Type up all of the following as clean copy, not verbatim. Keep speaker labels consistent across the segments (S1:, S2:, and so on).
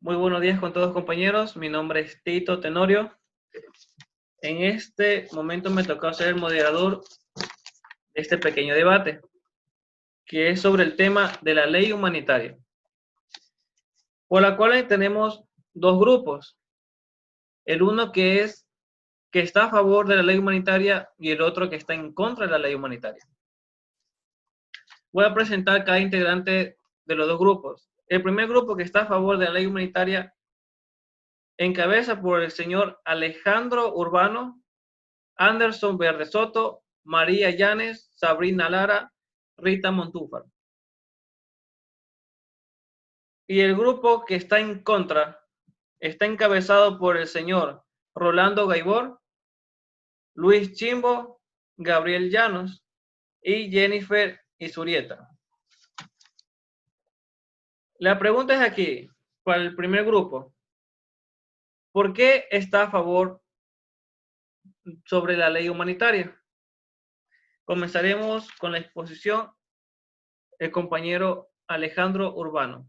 S1: Muy buenos días con todos compañeros, mi nombre es Tito Tenorio. En este momento me tocó ser el moderador de este pequeño debate, que es sobre el tema de la ley humanitaria, por la cual tenemos dos grupos, el uno que está a favor de la ley humanitaria y el otro que está en contra de la ley humanitaria. Voy a presentar cada integrante de los dos grupos. El primer grupo que está a favor de la ley humanitaria encabeza por el señor Alejandro Urbano, Anderson Verde Soto, María Llanes, Sabrina Lara, Rita Montúfar. Y el grupo que está en contra está encabezado por el señor Rolando Gaibor, Luis Chimbo, Gabriel Llanos y Jennifer Isurieta. La pregunta es aquí, para el primer grupo, ¿por qué está a favor sobre la ley humanitaria? Comenzaremos con la exposición del compañero Alejandro Urbano.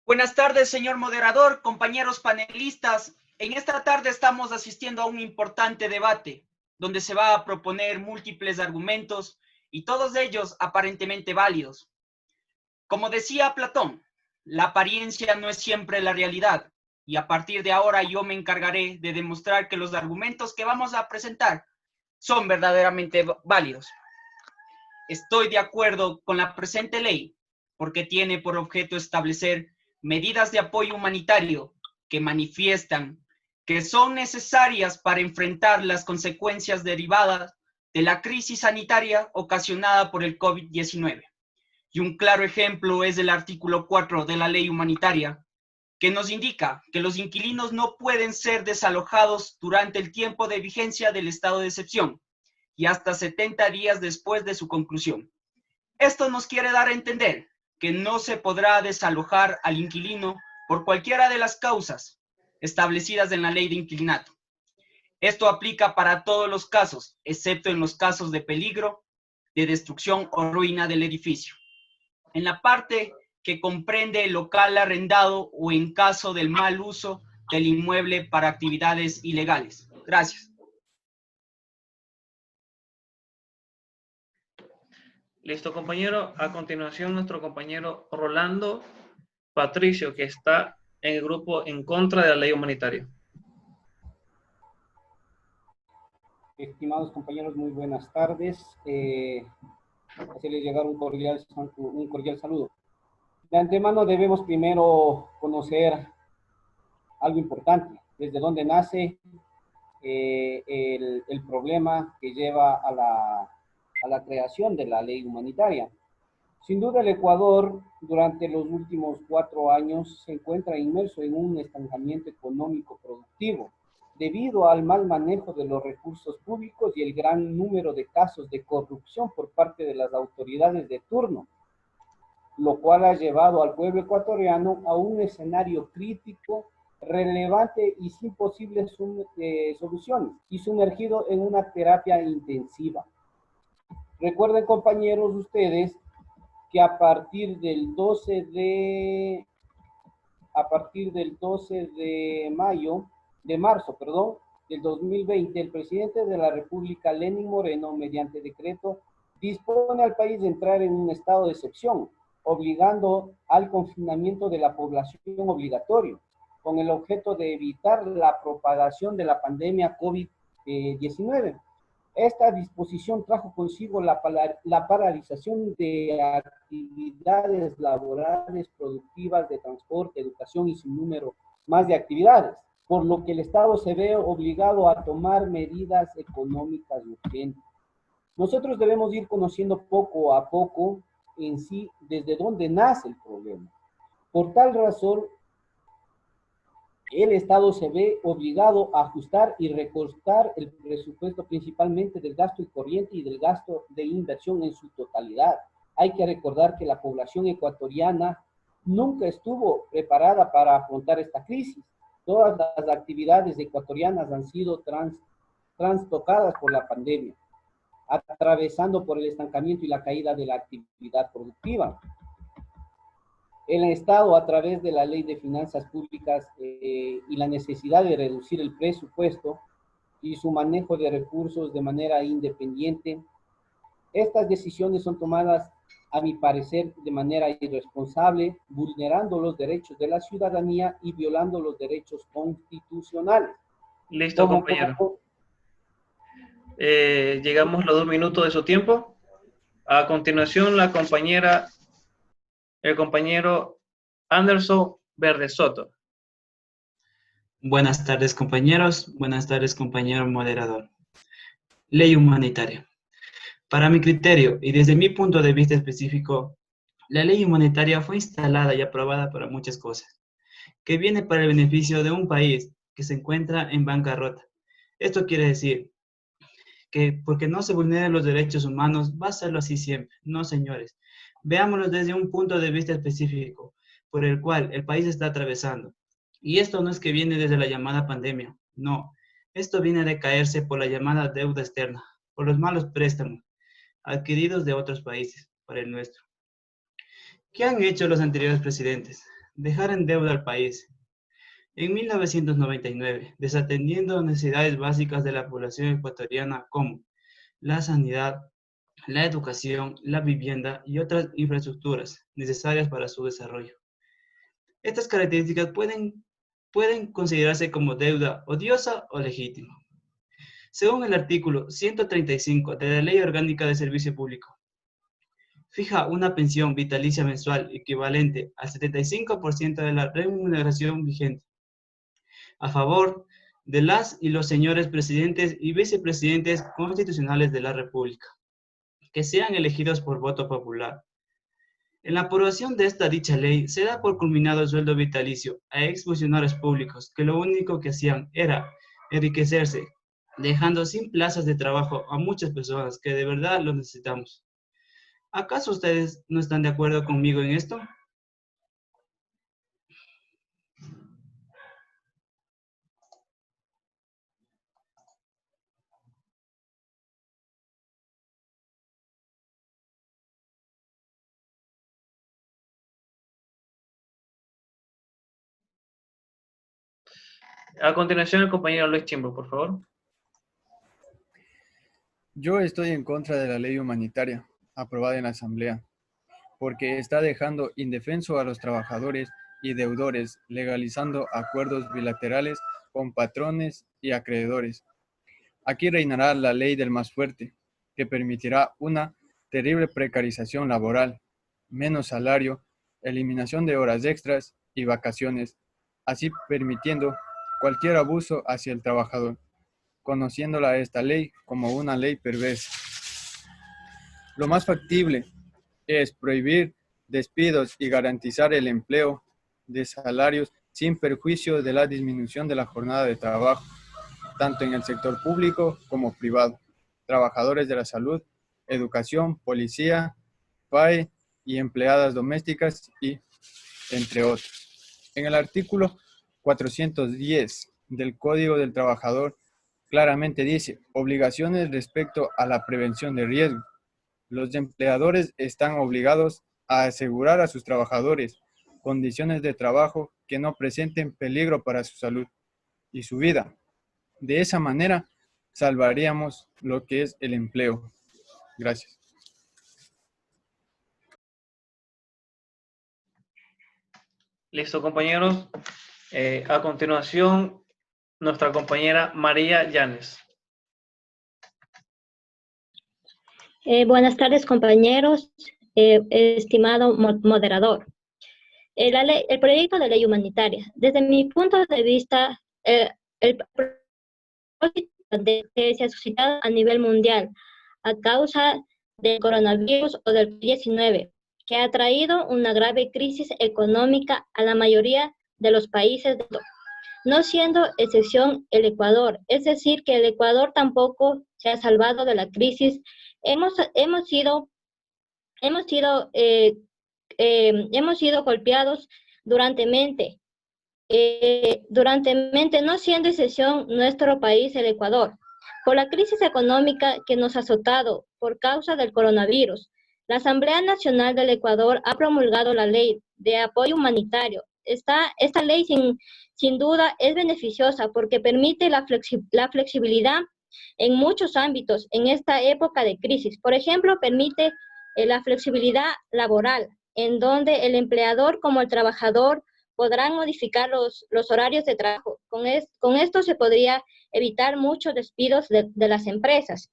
S2: Buenas tardes, señor moderador, compañeros panelistas. En esta tarde estamos asistiendo a un importante debate, donde se va a proponer múltiples argumentos y todos ellos aparentemente válidos. Como decía Platón, la apariencia no es siempre la realidad, y a partir de ahora yo me encargaré de demostrar que los argumentos que vamos a presentar son verdaderamente válidos. Estoy de acuerdo con la presente ley, porque tiene por objeto establecer medidas de apoyo humanitario que manifiestan que son necesarias para enfrentar las consecuencias derivadas de la crisis sanitaria ocasionada por el COVID-19. Y un claro ejemplo es el artículo 4 de la ley humanitaria, que nos indica que los inquilinos no pueden ser desalojados durante el tiempo de vigencia del estado de excepción y hasta 70 días después de su conclusión. Esto nos quiere dar a entender que no se podrá desalojar al inquilino por cualquiera de las causas establecidas en la ley de inquilinato. Esto aplica para todos los casos, excepto en los casos de peligro, de destrucción o ruina del edificio. En la parte que comprende el local arrendado o en caso del mal uso del inmueble para actividades ilegales. Gracias.
S1: Listo, compañero. A continuación, nuestro compañero Rolando Patricio, que está en el grupo en contra de la ley humanitaria.
S3: Estimados compañeros, muy buenas tardes. Hacerles llegar un cordial saludo. De antemano debemos primero conocer algo importante, desde dónde nace el problema que lleva a la creación de la ley humanitaria. Sin duda, el Ecuador durante los últimos 4 años se encuentra inmerso en un estancamiento económico productivo debido al mal manejo de los recursos públicos y el gran número de casos de corrupción por parte de las autoridades de turno, lo cual ha llevado al pueblo ecuatoriano a un escenario crítico, relevante y sin posibles soluciones, y sumergido en una terapia intensiva. Recuerden, compañeros, ustedes que a partir del 12 de marzo, del 2020, el presidente de la República, Lenín Moreno, mediante decreto, dispone al país de entrar en un estado de excepción, obligando al confinamiento de la población obligatorio, con el objeto de evitar la propagación de la pandemia COVID-19. Esta disposición trajo consigo la paralización de actividades laborales, productivas, de transporte, educación y sin número más de actividades, por lo que el Estado se ve obligado a tomar medidas económicas urgentes. Nosotros debemos ir conociendo poco a poco en sí desde dónde nace el problema. Por tal razón, el Estado se ve obligado a ajustar y recortar el presupuesto principalmente del gasto corriente y del gasto de inversión en su totalidad. Hay que recordar que la población ecuatoriana nunca estuvo preparada para afrontar esta crisis. Todas las actividades ecuatorianas han sido trastocadas por la pandemia, atravesando por el estancamiento y la caída de la actividad productiva. El Estado, a través de la Ley de Finanzas Públicas y la necesidad de reducir el presupuesto y su manejo de recursos de manera independiente, estas decisiones son tomadas, a mi parecer, de manera irresponsable, vulnerando los derechos de la ciudadanía y violando los derechos constitucionales.
S1: Listo, compañero. Llegamos a los 2 minutos de su tiempo. A continuación, el compañero Anderson Verde Soto.
S4: Buenas tardes, compañeros. Buenas tardes, compañero moderador. Ley humanitaria. Para mi criterio y desde mi punto de vista específico, la ley humanitaria fue instalada y aprobada para muchas cosas, que viene para el beneficio de un país que se encuentra en bancarrota. Esto quiere decir que porque no se vulneren los derechos humanos, va a serlo así siempre. No, señores. Veámoslo desde un punto de vista específico, por el cual el país está atravesando. Y esto no es que viene desde la llamada pandemia, no. Esto viene de caerse por la llamada deuda externa, por los malos préstamos adquiridos de otros países para el nuestro. ¿Qué han hecho los anteriores presidentes? Dejar en deuda al país. En 1999, desatendiendo necesidades básicas de la población ecuatoriana como la sanidad, la educación, la vivienda y otras infraestructuras necesarias para su desarrollo. Estas características pueden considerarse como deuda odiosa o legítima. Según el artículo 135 de la Ley Orgánica de Servicio Público, fija una pensión vitalicia mensual equivalente al 75% de la remuneración vigente, a favor de las y los señores presidentes y vicepresidentes constitucionales de la República, que sean elegidos por voto popular. En la aprobación de esta dicha ley, se da por culminado el sueldo vitalicio a exfuncionarios públicos que lo único que hacían era enriquecerse, dejando sin plazas de trabajo a muchas personas que de verdad lo necesitamos. ¿Acaso ustedes no están de acuerdo conmigo en esto?
S1: A continuación, el compañero Luis Chimbo, por favor.
S5: Yo estoy en contra de la ley humanitaria aprobada en la Asamblea, porque está dejando indefenso a los trabajadores y deudores, legalizando acuerdos bilaterales con patrones y acreedores. Aquí reinará la ley del más fuerte, que permitirá una terrible precarización laboral, menos salario, eliminación de horas extras y vacaciones, así permitiendo cualquier abuso hacia el trabajador, conociéndola esta ley como una ley perversa. Lo más factible es prohibir despidos y garantizar el empleo de salarios sin perjuicio de la disminución de la jornada de trabajo, tanto en el sector público como privado, trabajadores de la salud, educación, policía, PAE y empleadas domésticas y entre otros. En el artículo 410 del Código del Trabajador claramente dice obligaciones respecto a la prevención de riesgo. Los empleadores están obligados a asegurar a sus trabajadores condiciones de trabajo que no presenten peligro para su salud y su vida. De esa manera, salvaríamos lo que es el empleo. Gracias.
S1: Listo, compañeros. A continuación, nuestra compañera María Llanes.
S6: Buenas tardes, compañeros, estimado moderador. El proyecto de ley humanitaria. Desde mi punto de vista, el propósito que se ha suscitado a nivel mundial a causa del coronavirus o del COVID-19, que ha traído una grave crisis económica a la mayoría de los países del mundo, no siendo excepción el Ecuador. Es decir, que el Ecuador tampoco se ha salvado de la crisis. Hemos sido golpeados durantemente, no siendo excepción nuestro país, el Ecuador, por la crisis económica que nos ha azotado por causa del coronavirus. La Asamblea Nacional del Ecuador ha promulgado la Ley de Apoyo Humanitario. Esta ley sin duda es beneficiosa porque permite la flexibilidad en muchos ámbitos en esta época de crisis. Por ejemplo, permite la flexibilidad laboral, en donde el empleador como el trabajador podrán modificar los horarios de trabajo. Con esto se podría evitar muchos despidos de las empresas.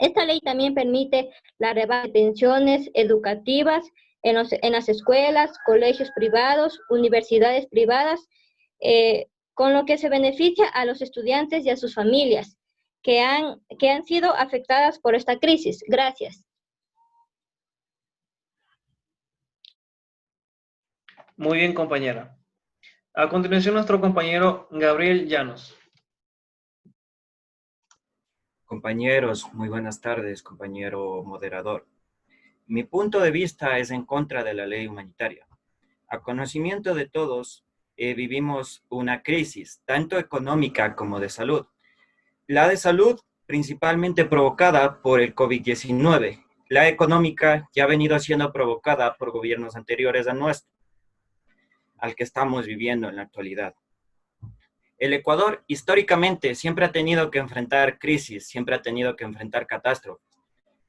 S6: Esta ley también permite la rebaja de pensiones educativas en las escuelas, colegios privados, universidades privadas, con lo que se beneficia a los estudiantes y a sus familias que han sido afectadas por esta crisis. Gracias.
S1: Muy bien, compañera. A continuación, nuestro compañero Gabriel Llanos.
S7: Compañeros, muy buenas tardes, compañero moderador. Mi punto de vista es en contra de la ley humanitaria. A conocimiento de todos, vivimos una crisis, tanto económica como de salud. La de salud, principalmente provocada por el COVID-19. La económica ya ha venido siendo provocada por gobiernos anteriores a nuestro, al que estamos viviendo en la actualidad. El Ecuador históricamente siempre ha tenido que enfrentar crisis, siempre ha tenido que enfrentar catástrofes,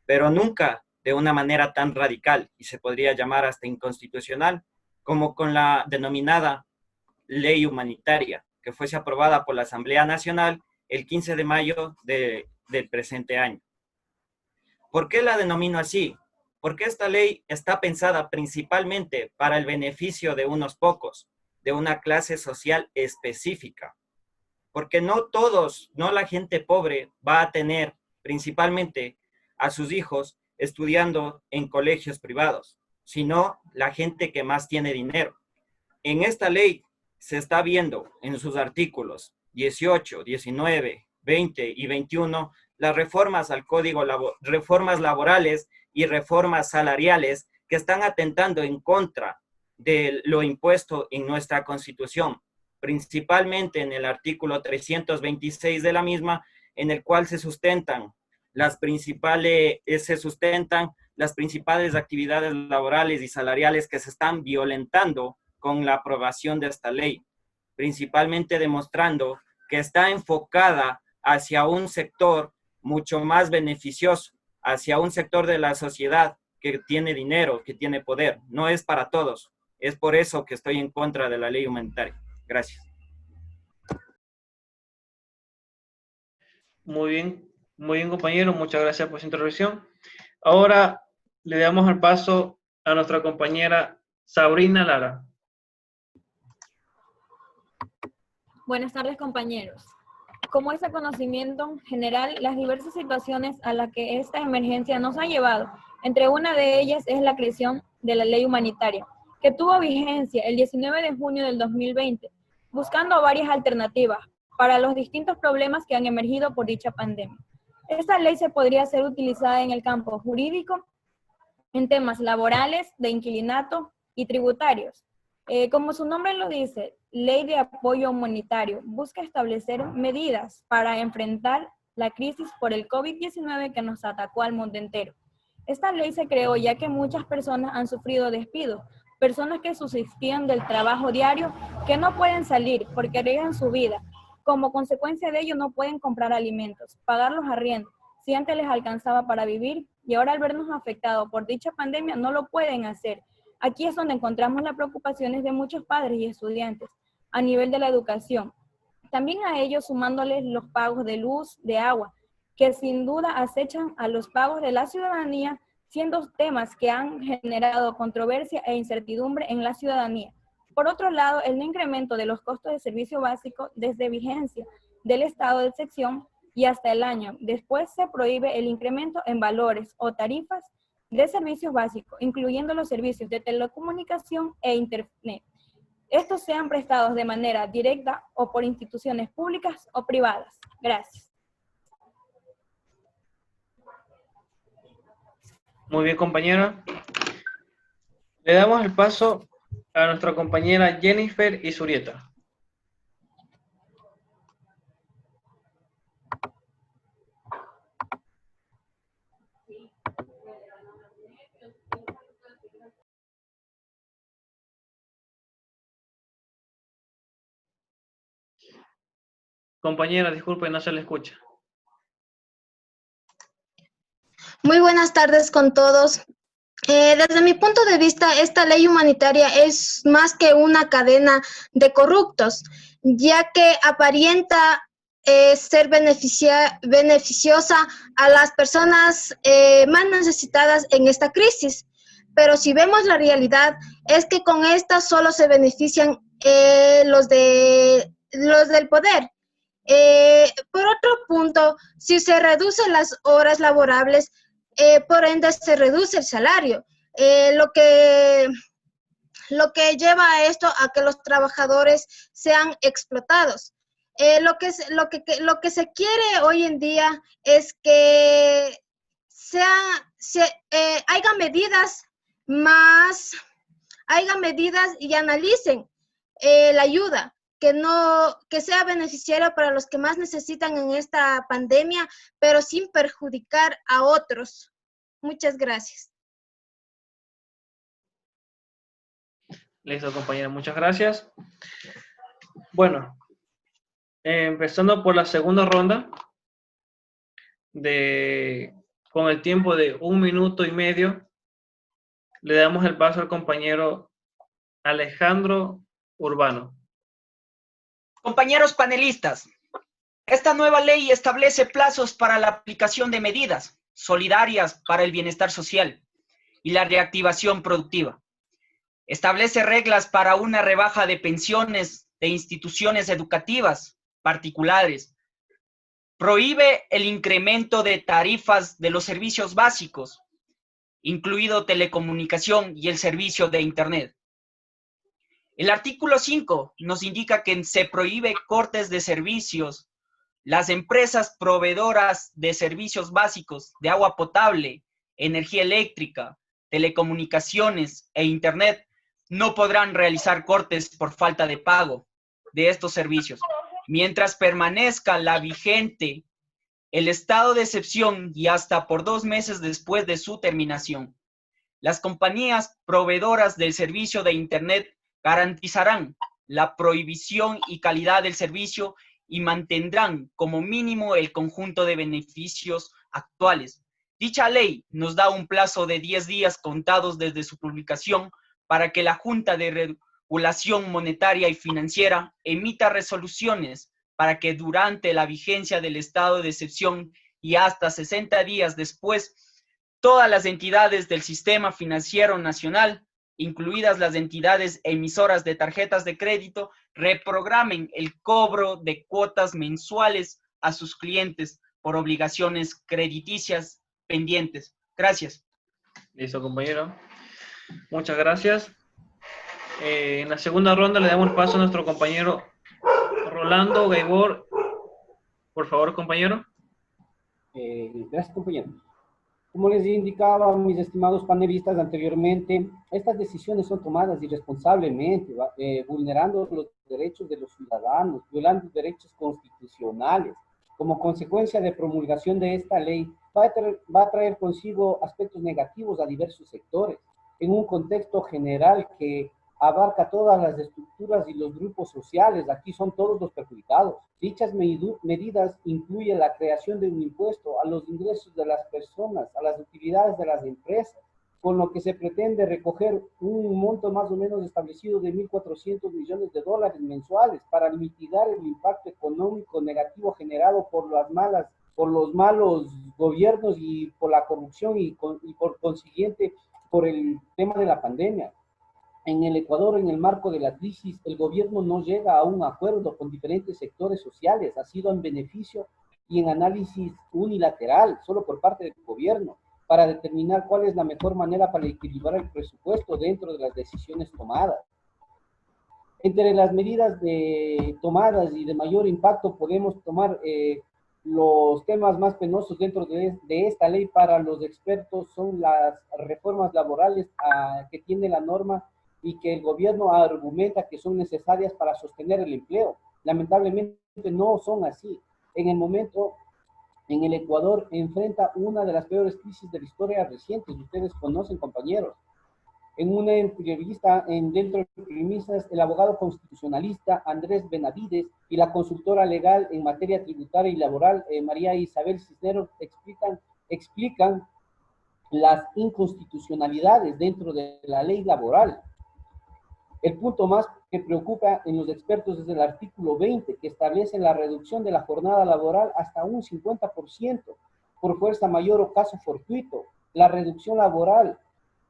S7: pero nunca de una manera tan radical y se podría llamar hasta inconstitucional como con la denominada ley humanitaria, que fuese aprobada por la Asamblea Nacional el 15 de mayo del presente año. ¿Por qué la denomino así? Porque esta ley está pensada principalmente para el beneficio de unos pocos, de una clase social específica. Porque no todos, no la gente pobre va a tener principalmente a sus hijos estudiando en colegios privados, sino la gente que más tiene dinero. En esta ley se está viendo en sus artículos 18, 19, 20 y 21 las reformas al código, reformas laborales y reformas salariales que están atentando en contra de lo impuesto en nuestra Constitución, principalmente en el artículo 326 de la misma, en el cual se sustentan las principales actividades laborales y salariales que se están violentando con la aprobación de esta ley, principalmente demostrando que está enfocada hacia un sector mucho más beneficioso, hacia un sector de la sociedad que tiene dinero, que tiene poder. No es para todos. Es por eso que estoy en contra de la ley humanitaria. Gracias.
S1: Muy bien, compañero. Muchas gracias por su intervención. Ahora le damos el paso a nuestra compañera Sabrina Lara.
S8: Buenas tardes, compañeros. Como es de conocimiento general, las diversas situaciones a las que esta emergencia nos ha llevado, entre una de ellas es la creación de la ley humanitaria, que tuvo vigencia el 19 de junio del 2020, buscando varias alternativas para los distintos problemas que han emergido por dicha pandemia. Esta ley se podría ser utilizada en el campo jurídico, en temas laborales, de inquilinato y tributarios. Como su nombre lo dice, Ley de Apoyo Humanitario busca establecer medidas para enfrentar la crisis por el COVID-19 que nos atacó al mundo entero. Esta ley se creó ya que muchas personas han sufrido despidos, personas que subsistían del trabajo diario, que no pueden salir porque arriesgan su vida. Como consecuencia de ello no pueden comprar alimentos, pagar los arriendos, si antes les alcanzaba para vivir y ahora al vernos afectados por dicha pandemia no lo pueden hacer. Aquí es donde encontramos las preocupaciones de muchos padres y estudiantes a nivel de la educación. También a ellos sumándoles los pagos de luz, de agua, que sin duda acechan a los pagos de la ciudadanía, siendo temas que han generado controversia e incertidumbre en la ciudadanía. Por otro lado, el no incremento de los costos de servicio básico desde vigencia del estado de excepción y hasta el año. Después se prohíbe el incremento en valores o tarifas de servicios básicos, incluyendo los servicios de telecomunicación e internet. Estos sean prestados de manera directa o por instituciones públicas o privadas. Gracias.
S1: Muy bien, compañera. Le damos el paso a nuestra compañera Jennifer Isurieta. Compañera, disculpe, no se le escucha.
S9: Muy buenas tardes con todos. Desde mi punto de vista, esta ley humanitaria es más que una cadena de corruptos, ya que aparenta ser beneficiosa a las personas más necesitadas en esta crisis. Pero si vemos la realidad, es que con esta solo se benefician los del poder. Por otro punto, si se reducen las horas laborables, por ende se reduce el salario, lo que lleva a esto a que los trabajadores sean explotados. Lo que se quiere hoy en día es que haya medidas y analicen la ayuda, que sea beneficiario para los que más necesitan en esta pandemia, pero sin perjudicar a otros. Muchas gracias.
S1: Listo, compañera, muchas gracias. Bueno, empezando por la segunda ronda, con el tiempo de 1 minuto y medio, le damos el paso al compañero Alejandro Urbano.
S2: Compañeros panelistas, esta nueva ley establece plazos para la aplicación de medidas solidarias para el bienestar social y la reactivación productiva. Establece reglas para una rebaja de pensiones de instituciones educativas particulares. Prohíbe el incremento de tarifas de los servicios básicos, incluido telecomunicación y el servicio de Internet. El artículo 5 nos indica que se prohíbe cortes de servicios. Las empresas proveedoras de servicios básicos de agua potable, energía eléctrica, telecomunicaciones e Internet no podrán realizar cortes por falta de pago de estos servicios, mientras permanezca la vigente el estado de excepción y hasta por 2 meses después de su terminación. Las compañías proveedoras del servicio de Internet garantizarán la prohibición y calidad del servicio y mantendrán como mínimo el conjunto de beneficios actuales. Dicha ley nos da un plazo de 10 días contados desde su publicación para que la Junta de Regulación Monetaria y Financiera emita resoluciones para que durante la vigencia del estado de excepción y hasta 60 días después, todas las entidades del sistema financiero nacional, incluidas las entidades emisoras de tarjetas de crédito, reprogramen el cobro de cuotas mensuales a sus clientes por obligaciones crediticias pendientes. Gracias.
S1: Listo, compañero. Muchas gracias. En la segunda ronda le damos paso a nuestro compañero Rolando Gaibor. Por favor, compañero.
S3: Gracias, compañero. Como les indicaba a mis estimados panelistas anteriormente, estas decisiones son tomadas irresponsablemente, vulnerando los derechos de los ciudadanos, violando derechos constitucionales. Como consecuencia de promulgación de esta ley, va a traer consigo aspectos negativos a diversos sectores, en un contexto general que abarca todas las estructuras y los grupos sociales. Aquí son todos los perjudicados. Dichas medidas incluyen la creación de un impuesto a los ingresos de las personas, a las utilidades de las empresas, con lo que se pretende recoger un monto más o menos establecido de 1.400 millones de dólares mensuales para mitigar el impacto económico negativo generado por los malos gobiernos y por la corrupción y por consiguiente por el tema de la pandemia. En el Ecuador, en el marco de la crisis, el gobierno no llega a un acuerdo con diferentes sectores sociales, ha sido en beneficio y en análisis unilateral, solo por parte del gobierno, para determinar cuál es la mejor manera para equilibrar el presupuesto dentro de las decisiones tomadas. Entre las medidas tomadas y de mayor impacto podemos tomar los temas más penosos dentro de esta ley para los expertos son las reformas laborales que tiene la norma y que el gobierno argumenta que son necesarias para sostener el empleo. Lamentablemente no son así. En el momento, en el Ecuador enfrenta una de las peores crisis de la historia reciente, ustedes conocen, compañeros. En una entrevista dentro de premisas, el abogado constitucionalista Andrés Benavides y la consultora legal en materia tributaria y laboral María Isabel Cisneros explican las inconstitucionalidades dentro de la ley laboral. El punto más que preocupa en los expertos es el artículo 20, que establece la reducción de la jornada laboral hasta un 50% por fuerza mayor o caso fortuito. La reducción laboral,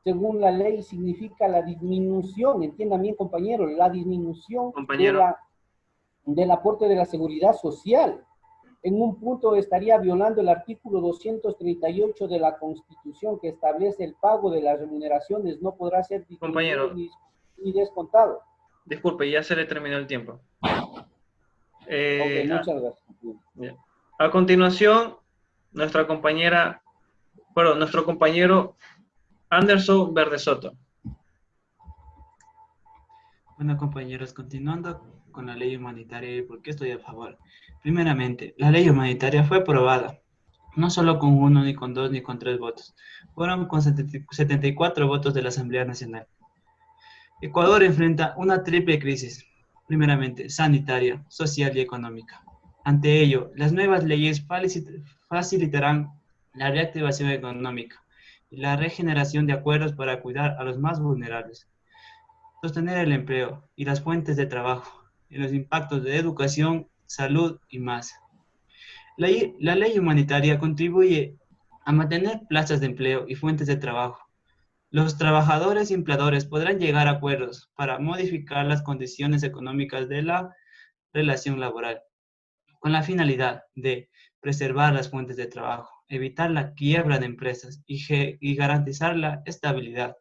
S3: según la ley, significa la disminución, entiendan bien, compañeros, la disminución del aporte de la seguridad social. En un punto estaría violando el artículo 238 de la Constitución, que establece el pago de las remuneraciones no podrá ser disminuido ni descontado.
S1: Disculpe, ya se le terminó el tiempo.
S3: Muchas gracias.
S1: A continuación, nuestro compañero Anderson Verdesoto.
S4: Bueno, compañeros, continuando con la ley humanitaria y por qué estoy a favor. Primeramente, la ley humanitaria fue aprobada, no solo con 1, ni con 2, ni con 3 votos. Fueron con 74 votos de la Asamblea Nacional. Ecuador enfrenta una triple crisis, primeramente sanitaria, social y económica. Ante ello, las nuevas leyes facilitarán la reactivación económica y la regeneración de acuerdos para cuidar a los más vulnerables, sostener el empleo y las fuentes de trabajo, y los impactos de educación, salud y más. La ley humanitaria contribuye a mantener plazas de empleo y fuentes de trabajo. Los trabajadores y empleadores podrán llegar a acuerdos para modificar las condiciones económicas de la relación laboral, con la finalidad de preservar las fuentes de trabajo, evitar la quiebra de empresas y garantizar la estabilidad.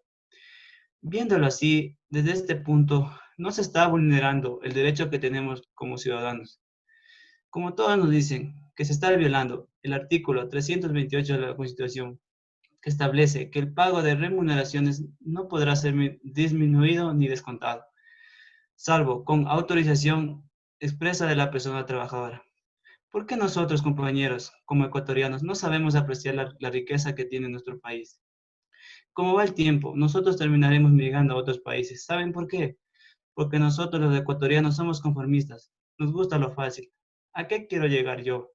S4: Viéndolo así, desde este punto, no se está vulnerando el derecho que tenemos como ciudadanos. Como todos nos dicen, que se está violando el artículo 328 de la Constitución, que establece que el pago de remuneraciones no podrá ser disminuido ni descontado, salvo con autorización expresa de la persona trabajadora. ¿Por qué nosotros, compañeros, como ecuatorianos, no sabemos apreciar la riqueza que tiene nuestro país? Como va el tiempo, nosotros terminaremos migrando a otros países. ¿Saben por qué? Porque nosotros los ecuatorianos somos conformistas, nos gusta lo fácil. ¿A qué quiero llegar yo,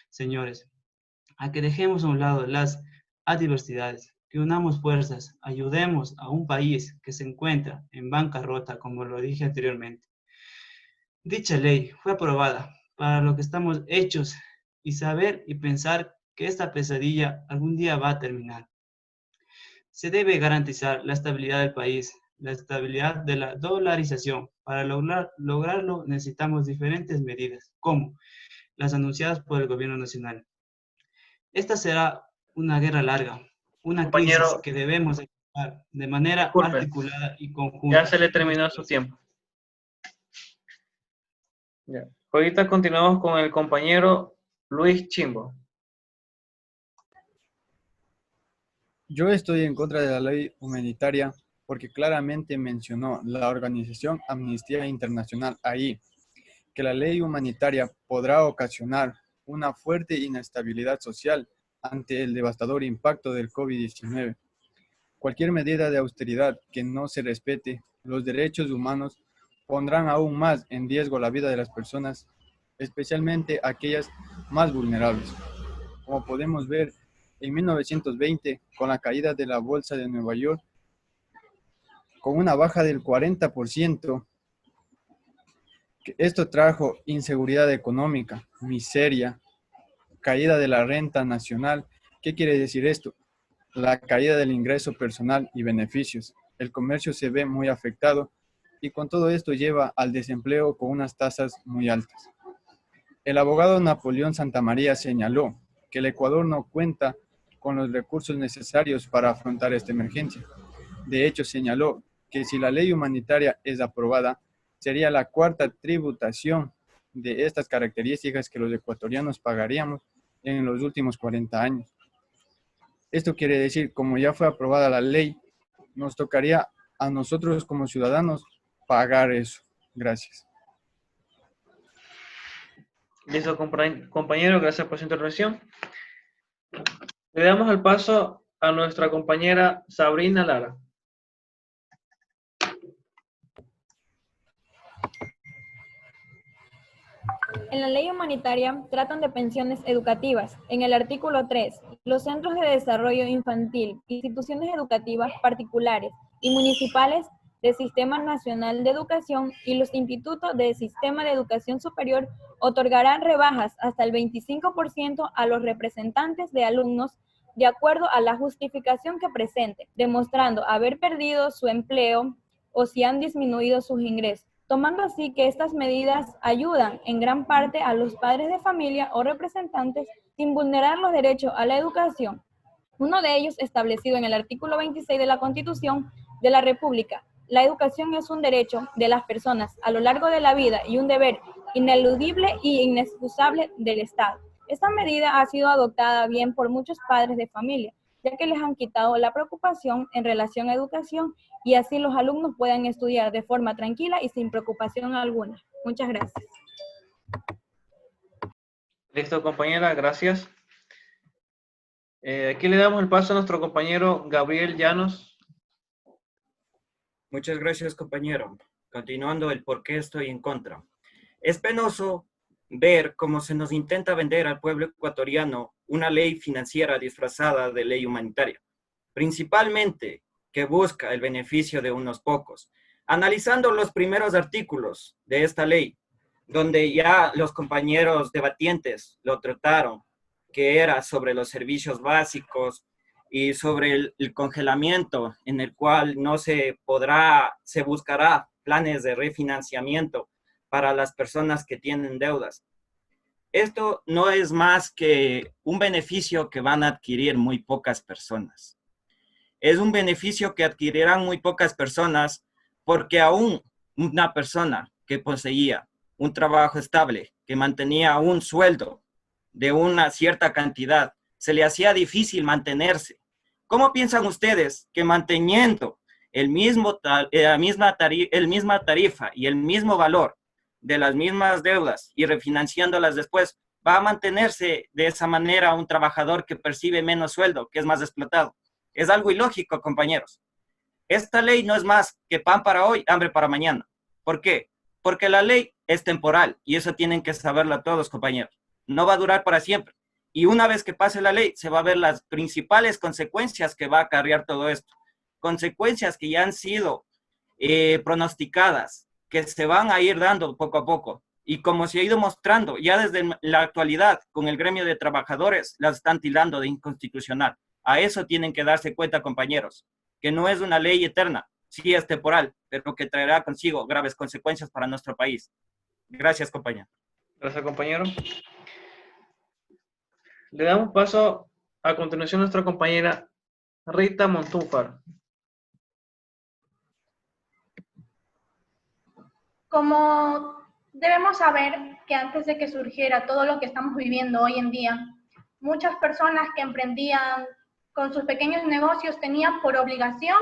S4: señores? A que dejemos a un lado las adversidades, que unamos fuerzas, ayudemos a un país que se encuentra en bancarrota, como lo dije anteriormente. Dicha ley fue aprobada para lo que estamos hechos y saber y pensar que esta pesadilla algún día va a terminar. Se debe garantizar la estabilidad del país, la estabilidad de la dolarización. Para lograrlo necesitamos diferentes medidas, como las anunciadas por el gobierno nacional. Esta será una guerra larga, una crisis que debemos enfrentar de manera articulada y conjunta.
S1: Ya se le terminó su tiempo. Ya. Ahorita continuamos con el compañero Luis Chimbo.
S5: Yo estoy en contra de la ley humanitaria porque claramente mencionó la organización Amnistía Internacional ahí, que la ley humanitaria podrá ocasionar una fuerte inestabilidad social ante el devastador impacto del COVID-19. Cualquier medida de austeridad que no se respete los derechos humanos pondrán aún más en riesgo la vida de las personas, especialmente aquellas más vulnerables. Como podemos ver, en 1920, con la caída de la Bolsa de Nueva York, con una baja del 40%, esto trajo inseguridad económica, miseria, caída de la renta nacional. ¿Qué quiere decir esto? La caída del ingreso personal y beneficios. El comercio se ve muy afectado y con todo esto lleva al desempleo con unas tasas muy altas. El abogado Napoleón Santamaría señaló que el Ecuador no cuenta con los recursos necesarios para afrontar esta emergencia. De hecho, señaló que si la ley humanitaria es aprobada, sería la cuarta tributación de estas características que los ecuatorianos pagaríamos en los últimos 40 años. Esto quiere decir, como ya fue aprobada la ley, nos tocaría a nosotros como ciudadanos pagar eso. Gracias.
S1: Listo, compañero, gracias por su intervención. Le damos el paso a nuestra compañera Sabrina Lara.
S8: En la ley humanitaria tratan de pensiones educativas. En el artículo 3, los centros de desarrollo infantil, instituciones educativas particulares y municipales del Sistema Nacional de Educación y los institutos del Sistema de Educación Superior otorgarán rebajas hasta el 25% a los representantes de alumnos de acuerdo a la justificación que presente, demostrando haber perdido su empleo o si han disminuido sus ingresos, tomando así que estas medidas ayudan en gran parte a los padres de familia o representantes sin vulnerar los derechos a la educación. Uno de ellos establecido en el artículo 26 de la Constitución de la República. La educación es un derecho de las personas a lo largo de la vida y un deber ineludible y inexcusable del Estado. Esta medida ha sido adoptada bien por muchos padres de familia, ya que les han quitado la preocupación en relación a educación y así los alumnos puedan estudiar de forma tranquila y sin preocupación alguna. Muchas gracias.
S1: Listo, compañera, gracias. Aquí le damos el paso a nuestro compañero Gabriel Llanos.
S7: Muchas gracias, compañero. Continuando el por qué estoy en contra. Es penoso ver cómo se nos intenta vender al pueblo ecuatoriano una ley financiera disfrazada de ley humanitaria, principalmente que busca el beneficio de unos pocos. Analizando los primeros artículos de esta ley, donde ya los compañeros debatientes lo trataron, que era sobre los servicios básicos y sobre el congelamiento en el cual no se buscará planes de refinanciamiento para las personas que tienen deudas. Esto no es más que un beneficio que van a adquirir muy pocas personas. Es un beneficio que adquirirán muy pocas personas porque aún una persona que poseía un trabajo estable, que mantenía un sueldo de una cierta cantidad, se le hacía difícil mantenerse. ¿Cómo piensan ustedes que manteniendo la misma tarifa y el mismo valor de las mismas deudas y refinanciándolas después, va a mantenerse de esa manera un trabajador que percibe menos sueldo, que es más explotado? Es algo ilógico, compañeros. Esta ley no es más que pan para hoy, hambre para mañana. ¿Por qué? Porque la ley es temporal y eso tienen que saberlo todos, compañeros. No va a durar para siempre. Y una vez que pase la ley, se va a ver las principales consecuencias que va a acarrear todo esto. Consecuencias que ya han sido pronosticadas, que se van a ir dando poco a poco. Y como se ha ido mostrando, ya desde la actualidad, con el gremio de trabajadores, las están tildando de inconstitucional. A eso tienen que darse cuenta, compañeros, que no es una ley eterna, sí es temporal, pero que traerá consigo graves consecuencias para nuestro país. Gracias, compañero.
S1: Gracias, compañero. Le damos paso a continuación a nuestra compañera Rita Montúfar.
S10: Como debemos saber que antes de que surgiera todo lo que estamos viviendo hoy en día, muchas personas que emprendían con sus pequeños negocios tenían por obligación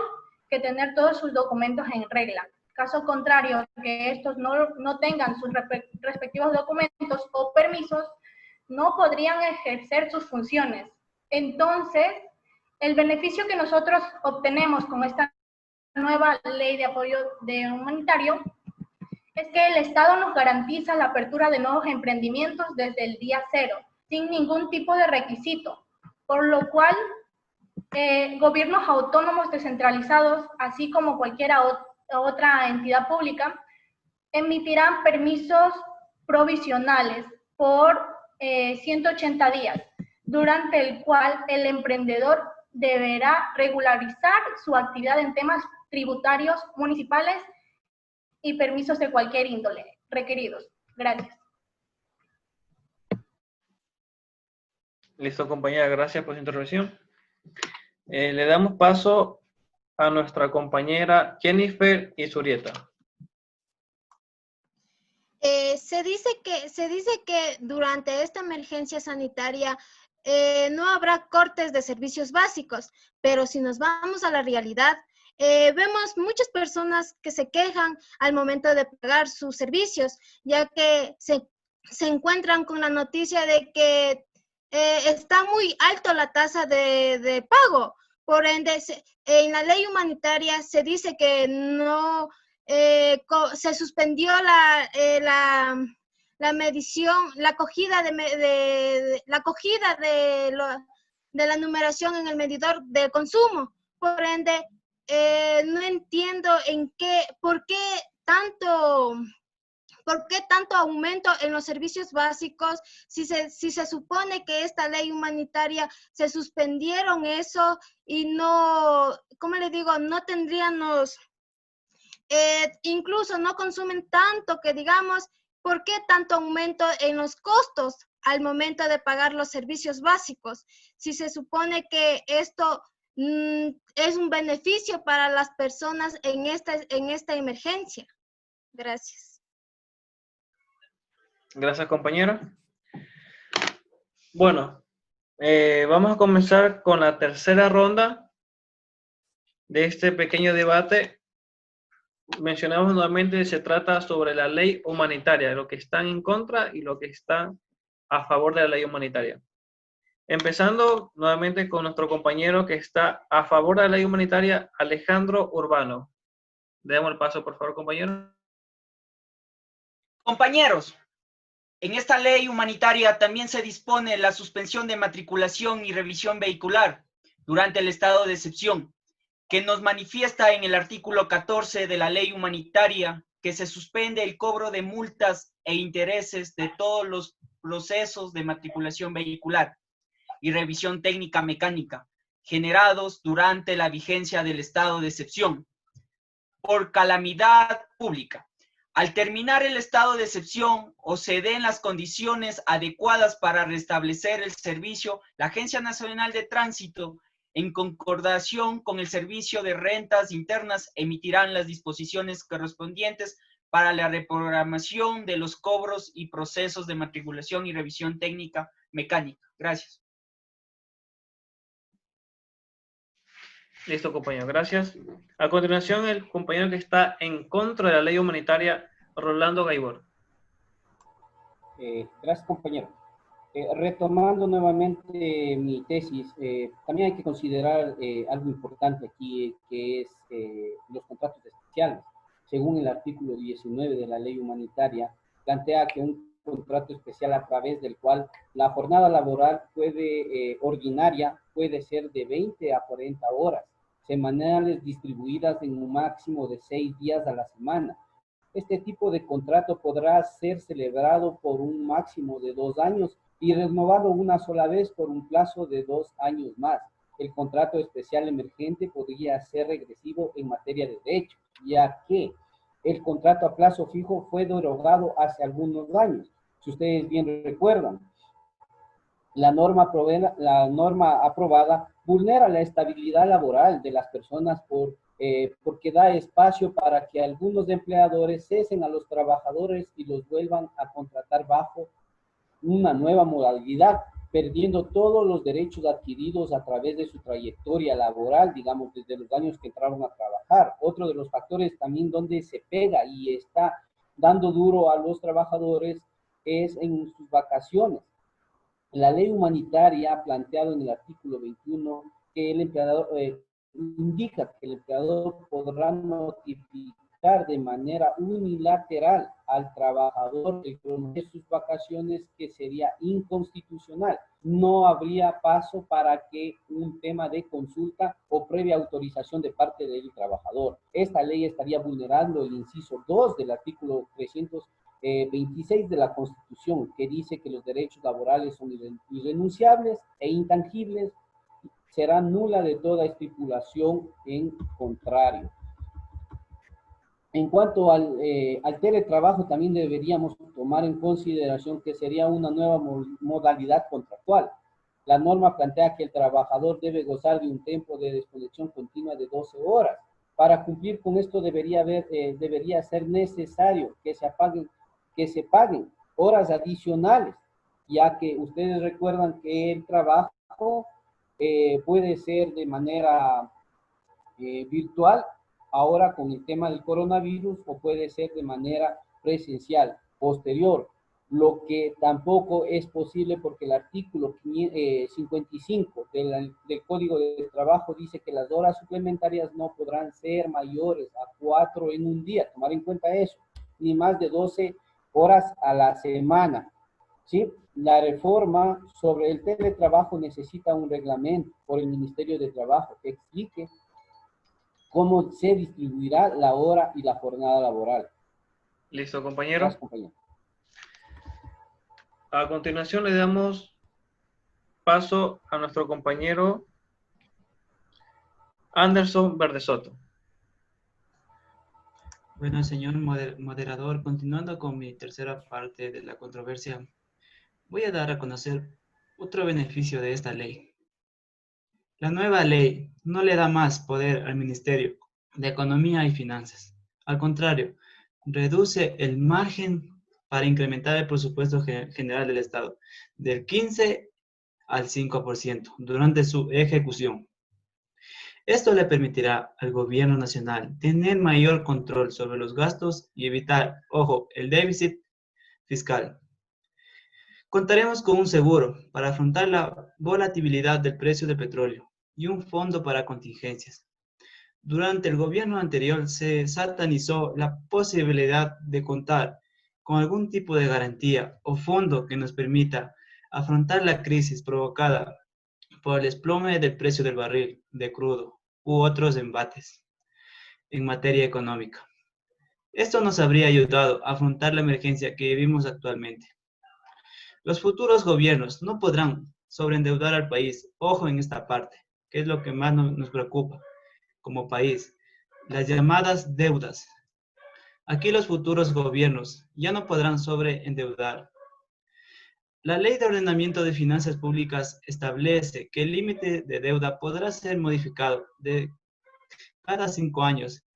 S10: que tener todos sus documentos en regla. Caso contrario, que estos no tengan sus respectivos documentos o permisos, no podrían ejercer sus funciones. Entonces, el beneficio que nosotros obtenemos con esta nueva ley de apoyo humanitario es que el Estado nos garantiza la apertura de nuevos emprendimientos desde el día cero, sin ningún tipo de requisito, por lo cual gobiernos autónomos descentralizados, así como cualquier otra entidad pública, emitirán permisos provisionales por 180 días, durante el cual el emprendedor deberá regularizar su actividad en temas tributarios municipales y permisos de cualquier índole requeridos. Gracias.
S1: Listo, compañera, gracias por su intervención. Le damos paso a nuestra compañera Jennifer Izurieta.
S9: Se dice que durante esta emergencia sanitaria no habrá cortes de servicios básicos, pero si nos vamos a la realidad, vemos muchas personas que se quejan al momento de pagar sus servicios, ya que se encuentran con la noticia de que está muy alto la tasa de pago. Por ende, en la ley humanitaria se dice que no se suspendió la medición, la acogida de la numeración en el medidor de consumo. Por ende, no entiendo por qué tanto aumento en los servicios básicos si se supone que esta ley humanitaria se suspendieron eso y no, ¿cómo le digo? No tendríamos, incluso no consumen tanto que digamos, ¿por qué tanto aumento en los costos al momento de pagar los servicios básicos? Si se supone que esto es un beneficio para las personas en esta emergencia. Gracias.
S1: Gracias, compañera. Bueno, vamos a comenzar con la tercera ronda de este pequeño debate. Mencionamos nuevamente, se trata sobre la ley humanitaria, lo que están en contra y lo que están a favor de la ley humanitaria. Empezando nuevamente con nuestro compañero que está a favor de la ley humanitaria, Alejandro Urbano. Le damos el paso, por favor, compañero.
S2: Compañeros, en esta ley humanitaria también se dispone la suspensión de matriculación y revisión vehicular durante el estado de excepción, que nos manifiesta en el artículo 14 de la ley humanitaria que se suspende el cobro de multas e intereses de todos los procesos de matriculación vehicular y revisión técnica mecánica generados durante la vigencia del estado de excepción por calamidad pública. Al terminar el estado de excepción o se den las condiciones adecuadas para restablecer el servicio, la Agencia Nacional de Tránsito, en concordación con el Servicio de Rentas Internas, emitirán las disposiciones correspondientes para la reprogramación de los cobros y procesos de matriculación y revisión técnica mecánica. Gracias.
S1: Listo, compañero, gracias. A continuación, el compañero que está en contra de la ley humanitaria, Rolando Gaibor.
S3: Gracias, compañero. Retomando nuevamente mi tesis, también hay que considerar algo importante aquí, que es los contratos especiales. Según el artículo 19 de la ley humanitaria, plantea que un contrato especial a través del cual la jornada laboral ordinaria puede ser de 20 a 40 horas, semanales distribuidas en un máximo de 6 días a la semana. Este tipo de contrato podrá ser celebrado por un máximo de 2 años y renovado una sola vez por un plazo de 2 años más. El contrato especial emergente podría ser regresivo en materia de derechos, ya que el contrato a plazo fijo fue derogado hace algunos años. Si ustedes bien recuerdan, la norma aprobada vulnera la estabilidad laboral de las personas porque da espacio para que algunos empleadores cesen a los trabajadores y los vuelvan a contratar bajo una nueva modalidad, perdiendo todos los derechos adquiridos a través de su trayectoria laboral, digamos, desde los años que entraron a trabajar. Otro de los factores también donde se pega y está dando duro a los trabajadores es en sus vacaciones. La ley humanitaria ha planteado en el artículo 21 que el empleador indica que el empleador podrá notificar de manera unilateral al trabajador el crono de sus vacaciones, que sería inconstitucional. No habría paso para que un tema de consulta o previa autorización de parte del trabajador. Esta ley estaría vulnerando el inciso 2 del artículo 326 de la Constitución, que dice que los derechos laborales son irrenunciables e intangibles, será nula de toda estipulación en contrario. En cuanto al teletrabajo, también deberíamos tomar en consideración que sería una nueva modalidad contractual. La norma plantea que el trabajador debe gozar de un tiempo de desconexión continua de 12 horas. Para cumplir con esto debería ser necesario que se paguen horas adicionales, ya que ustedes recuerdan que el trabajo puede ser de manera virtual ahora con el tema del coronavirus, o puede ser de manera presencial posterior, lo que tampoco es posible porque el artículo 55 del Código de Trabajo dice que las horas suplementarias no podrán ser mayores a 4 en un día. Tomar en cuenta eso, ni más de 12 horas a la semana. ¿Sí? La reforma sobre el teletrabajo necesita un reglamento por el Ministerio de Trabajo que explique cómo se distribuirá la hora y la jornada laboral.
S1: Listo, compañero.
S3: Gracias, compañero.
S1: A continuación le damos paso a nuestro compañero Anderson Verdesoto.
S4: Bueno, señor moderador, continuando con mi tercera parte de la controversia, voy a dar a conocer otro beneficio de esta ley. La nueva ley no le da más poder al Ministerio de Economía y Finanzas. Al contrario, reduce el margen para incrementar el presupuesto general del Estado del 15 al 5% durante su ejecución. Esto le permitirá al gobierno nacional tener mayor control sobre los gastos y evitar, ojo, el déficit fiscal. Contaremos con un seguro para afrontar la volatilidad del precio del petróleo y un fondo para contingencias. Durante el gobierno anterior se satanizó la posibilidad de contar con algún tipo de garantía o fondo que nos permita afrontar la crisis provocada por el desplome del precio del barril de crudo u otros embates en materia económica. Esto nos habría ayudado a afrontar la emergencia que vivimos actualmente. Los futuros gobiernos no podrán sobreendeudar al país. Ojo en esta parte, que es lo que más nos preocupa como país. Las llamadas deudas. Aquí los futuros gobiernos ya no podrán sobreendeudar. La Ley de Ordenamiento de Finanzas Públicas establece que el límite de deuda podrá ser modificado de cada 5 años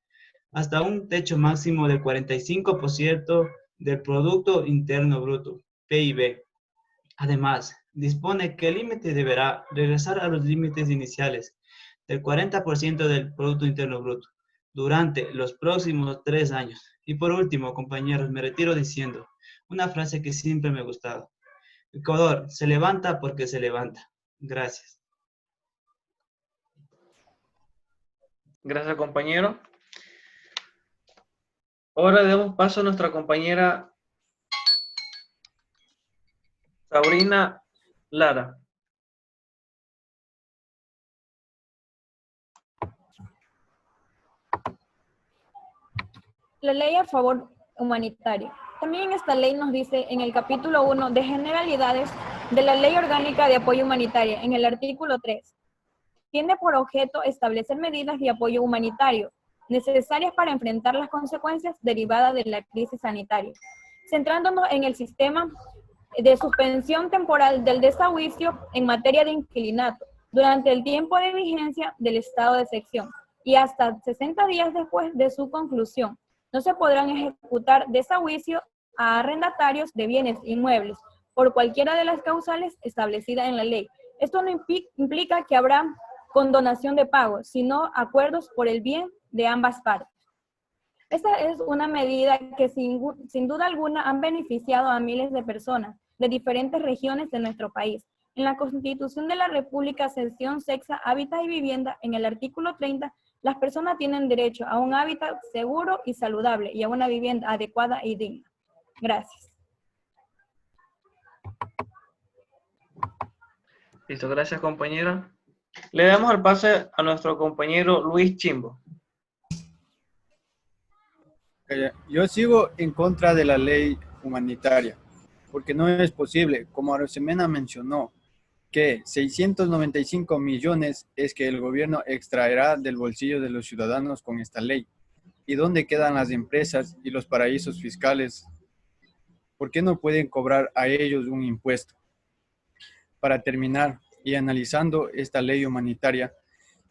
S4: hasta un techo máximo del 45% del Producto Interno Bruto, PIB. Además, dispone que el límite deberá regresar a los límites iniciales del 40% del Producto Interno Bruto durante los próximos 3 años. Y por último, compañeros, me retiro diciendo una frase que siempre me ha gustado. Ecuador se levanta porque se levanta. Gracias.
S1: Gracias, compañero. Ahora le damos paso a nuestra compañera Sabrina Lara.
S8: La ley a favor humanitario. También esta ley nos dice en el capítulo 1 de generalidades de la Ley Orgánica de Apoyo Humanitario, en el artículo 3. Tiene por objeto establecer medidas de apoyo humanitario necesarias para enfrentar las consecuencias derivadas de la crisis sanitaria, centrándonos en el sistema de suspensión temporal del desahucio en materia de inquilinato durante el tiempo de vigencia del estado de excepción y hasta 60 días después de su conclusión. No se podrán ejecutar desahucio a arrendatarios de bienes inmuebles por cualquiera de las causales establecidas en la ley. Esto no implica que habrá condonación de pagos, sino acuerdos por el bien de ambas partes. Esta es una medida que sin duda alguna han beneficiado a miles de personas de diferentes regiones de nuestro país. En la Constitución de la República, sección sexta, hábitat y vivienda, en el artículo 30, las personas tienen derecho a un hábitat seguro y saludable y a una vivienda adecuada y digna. Gracias.
S1: Listo, gracias, compañera. Le damos el pase a nuestro compañero Luis Chimbo.
S5: Yo sigo en contra de la ley humanitaria, porque no es posible, como Arosemena mencionó, que 695 millones es que el gobierno extraerá del bolsillo de los ciudadanos con esta ley. ¿Y dónde quedan las empresas y los paraísos fiscales? ¿Por qué no pueden cobrar a ellos un impuesto? Para terminar, y analizando esta ley humanitaria,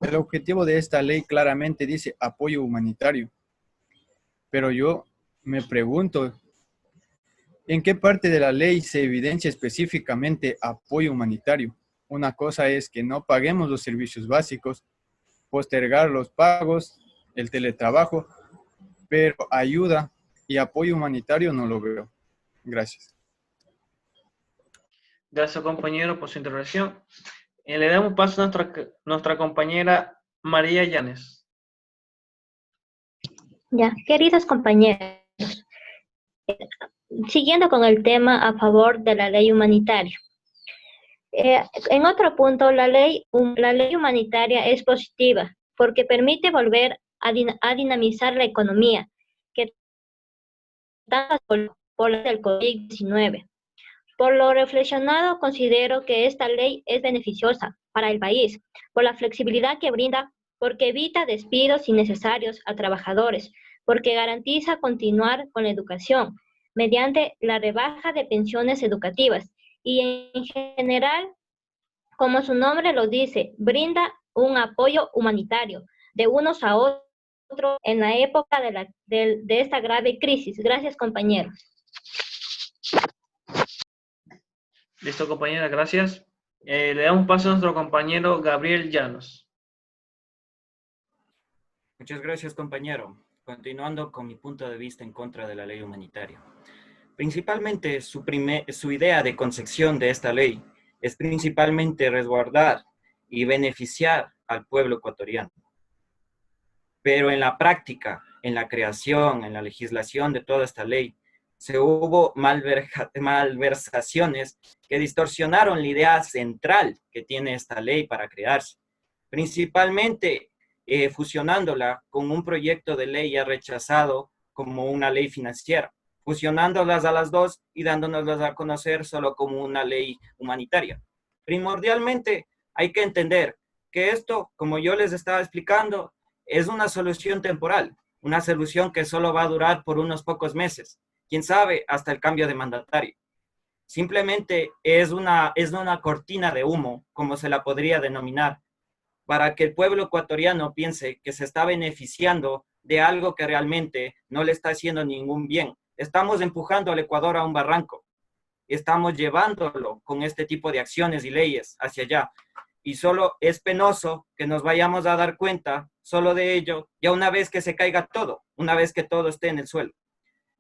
S5: el objetivo de esta ley claramente dice apoyo humanitario. Pero yo me pregunto, ¿en qué parte de la ley se evidencia específicamente apoyo humanitario? Una cosa es que no paguemos los servicios básicos, postergar los pagos, el teletrabajo, pero ayuda y apoyo humanitario no lo veo. Gracias.
S1: Gracias, compañero, por su intervención. Le damos paso a nuestra compañera María Llanes.
S6: Ya, queridos compañeros, siguiendo con el tema a favor de la ley humanitaria. En otro punto, la ley humanitaria es positiva porque permite volver a dinamizar la economía que está por el COVID-19. Por lo reflexionado, considero que esta ley es beneficiosa para el país por la flexibilidad que brinda, porque evita despidos innecesarios a trabajadores, porque garantiza continuar con la educación mediante la rebaja de pensiones educativas y en general, como su nombre lo dice, brinda un apoyo humanitario de unos a otros en la época de esta grave crisis. Gracias, compañeros.
S1: Listo, compañera, gracias. Le damos paso a nuestro compañero Gabriel Llanos.
S7: Muchas gracias, compañero. Continuando con mi punto de vista en contra de la ley humanitaria. Principalmente su idea de concepción de esta ley es principalmente resguardar y beneficiar al pueblo ecuatoriano. Pero en la práctica, en la creación, en la legislación de toda esta ley, se hubo malversaciones que distorsionaron la idea central que tiene esta ley para crearse, principalmente fusionándola con un proyecto de ley ya rechazado como una ley financiera, fusionándolas a las dos y dándonoslas a conocer solo como una ley humanitaria. Primordialmente hay que entender que esto, como yo les estaba explicando, es una solución temporal, una solución que solo va a durar por unos pocos meses, quién sabe, hasta el cambio de mandatario. Simplemente es una cortina de humo, como se la podría denominar, para que el pueblo ecuatoriano piense que se está beneficiando de algo que realmente no le está haciendo ningún bien. Estamos empujando al Ecuador a un barranco. Estamos llevándolo con este tipo de acciones y leyes hacia allá. Y solo es penoso que nos vayamos a dar cuenta solo de ello ya una vez que se caiga todo, una vez que todo esté en el suelo.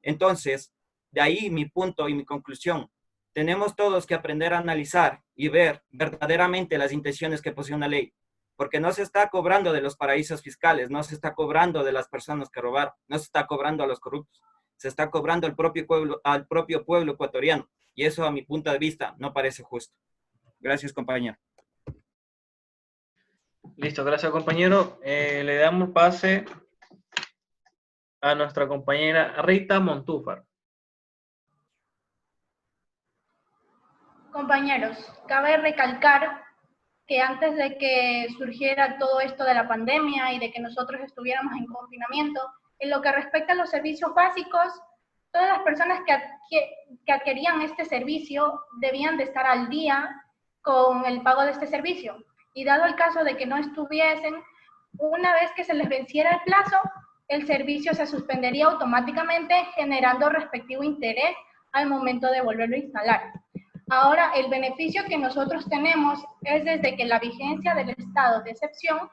S7: Entonces, de ahí mi punto y mi conclusión. Tenemos todos que aprender a analizar y ver verdaderamente las intenciones que posee una ley, porque no se está cobrando de los paraísos fiscales, no se está cobrando de las personas que robaron, no se está cobrando a los corruptos, se está cobrando al propio pueblo ecuatoriano, y eso a mi punto de vista no parece justo. Gracias, compañero.
S1: Listo, gracias, compañero. Le damos pase a nuestra compañera Rita Montúfar.
S10: Compañeros, cabe recalcar que antes de que surgiera todo esto de la pandemia y de que nosotros estuviéramos en confinamiento, en lo que respecta a los servicios básicos, todas las personas que adquirían este servicio debían de estar al día con el pago de este servicio. Y dado el caso de que no estuviesen, una vez que se les venciera el plazo, el servicio se suspendería automáticamente, generando respectivo interés al momento de volverlo a instalar. Ahora, el beneficio que nosotros tenemos es desde que la vigencia del estado de excepción,